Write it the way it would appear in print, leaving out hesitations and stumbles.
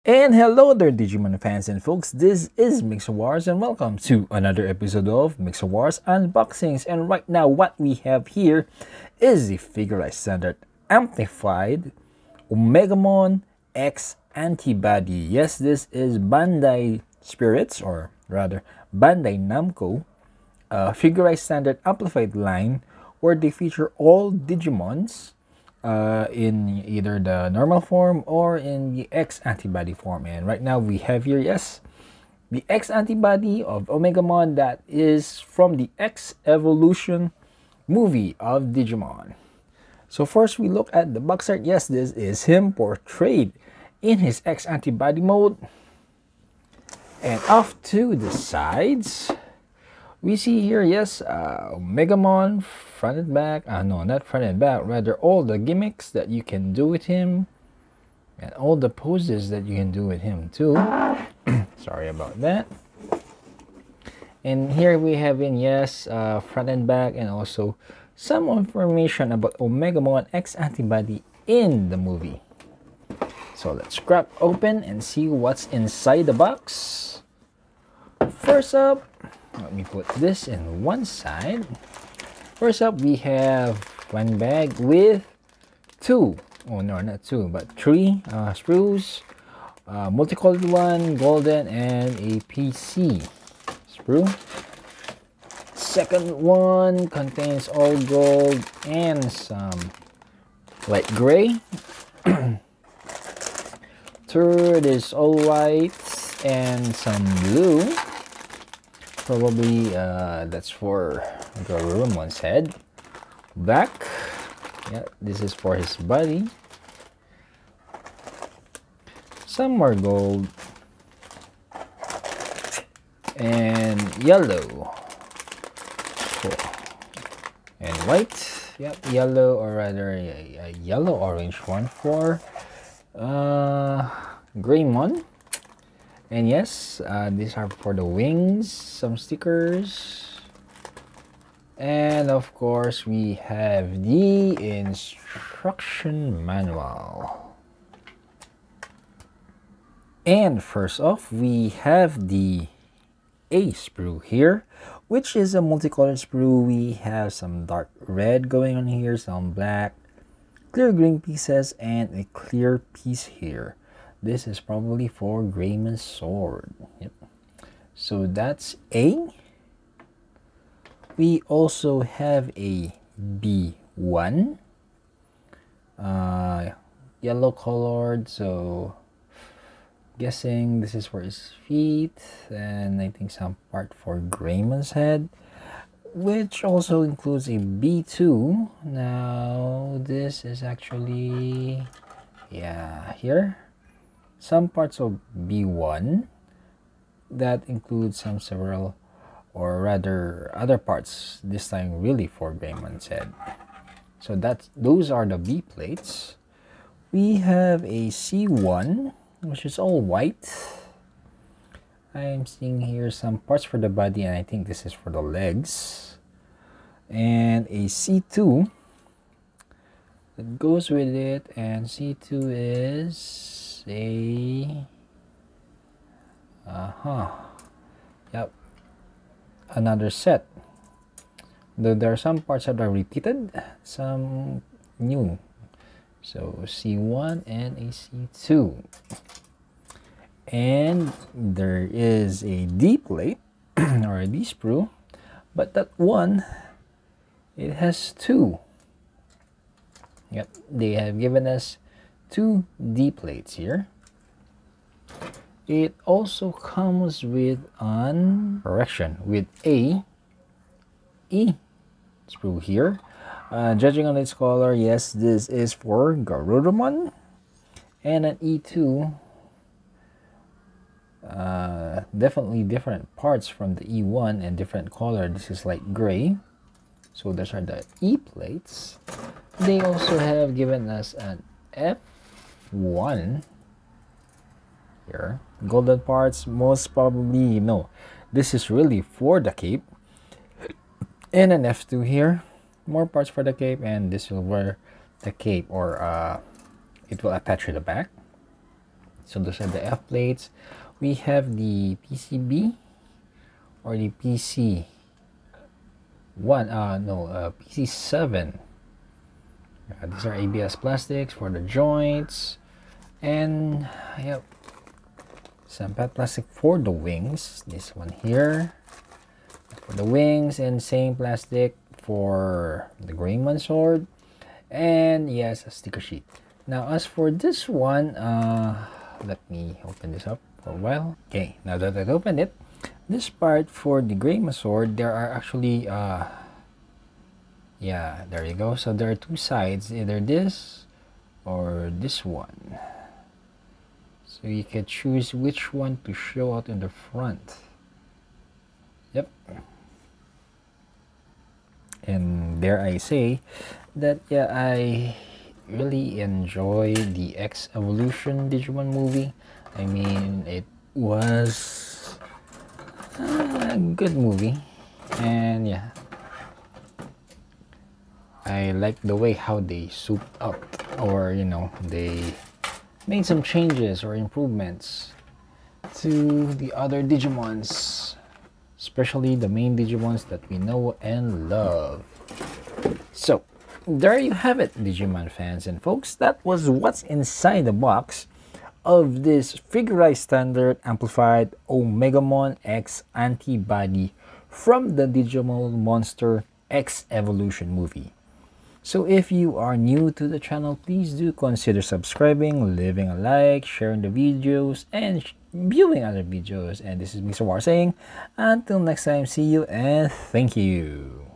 And hello there, Digimon fans and folks. This is Mixerwars, and welcome to another episode of Mixerwars Unboxings. And right now, what we have here is the Figurized Standard Amplified Omegamon X-Antibody. Yes, this is Bandai Spirits, or rather Bandai Namco, Figurized Standard Amplified line, where they feature all Digimons in either the normal form or in the X-Antibody form. And right now we have here, yes, the X-Antibody of Omegamon that is from the X Evolution movie of Digimon. So first we look at the box art. Yes, this is him portrayed in his X-Antibody mode. And off to the sides, we see here, yes, Omegamon front and back. No, not front and back, rather all the gimmicks that you can do with him and all the poses that you can do with him too. Sorry about that. And here we have in, yes, front and back, and also some information about Omegamon X-Antibody in the movie. So let's crack open and see what's inside the box. First up, let me put this in one side. First up, we have one bag with three sprues, multicolored one, golden, and a PC sprue. Second one contains all gold and some light gray. Third is all white and some blue. Probably that's for Garurumon's head. Black, yeah, this is for his body. Some more gold and yellow. Cool. And white, yep, yellow, or rather a yellow orange one for Greymon. And yes, these are for the wings, some stickers, and of course we have the instruction manual. And first off, we have the A sprue here, which is a multicolored sprue. We have some dark red going on here, some black, clear green pieces, and a clear piece here. This is probably for Greymon's sword. Yep. So that's A. We also have a B1. Yellow colored, so guessing this is for his feet, and I think some part for Greymon's head, which also includes a B2. Now this is actually, yeah, here. Some parts of B1 that includes some several, or rather other parts, this time really for Greymon's head. So those are the B plates. We have a C1, which is all white. I am seeing here some parts for the body, and I think this is for the legs. And a C2 that goes with it, and C2 is yep, another set. Though there are some parts that are repeated, some new. So C1 and a C2. And there is a D plate or a D sprue, but that one, it has two. Yep, they have given us two D plates here. It also comes with an with a E sprue here. Judging on its color, yes, this is for Garurumon, and an E2. Definitely different parts from the E1 and different color. This is light gray. So those are the E plates. They also have given us an F1 here. Golden parts, most probably, no, this is really for the cape. And an F2 here, more parts for the cape, and this will wear the cape, or it will attach to the back. So those are the F plates. We have the PCB or the PC1, PC7. These are ABS plastics for the joints, and yep, some PET plastic for the wings. This one here for the wings, and same plastic for the Greymon sword, and yes, a sticker sheet. Now as for this one, let me open this up for a while. Okay, now that I've opened it, this part for the Greymon sword, there are actually yeah, there you go. So there are two sides, either this or this one. So you can choose which one to show out in the front. Yep. And dare I say that, yeah, I really enjoy the X Evolution Digimon movie. I mean, it was a good movie, and yeah, I like the way how they souped up, or you know, they made some changes or improvements to the other Digimons, especially the main Digimons that we know and love. So there you have it, Digimon fans and folks. That was what's inside the box of this figurized standard amplified Omegamon X-Antibody from the Digimon Monster X Evolution movie. So if you are new to the channel, please do consider subscribing, leaving a like, sharing the videos, and viewing other videos. And this is Mixerwars saying, until next time, see you and thank you.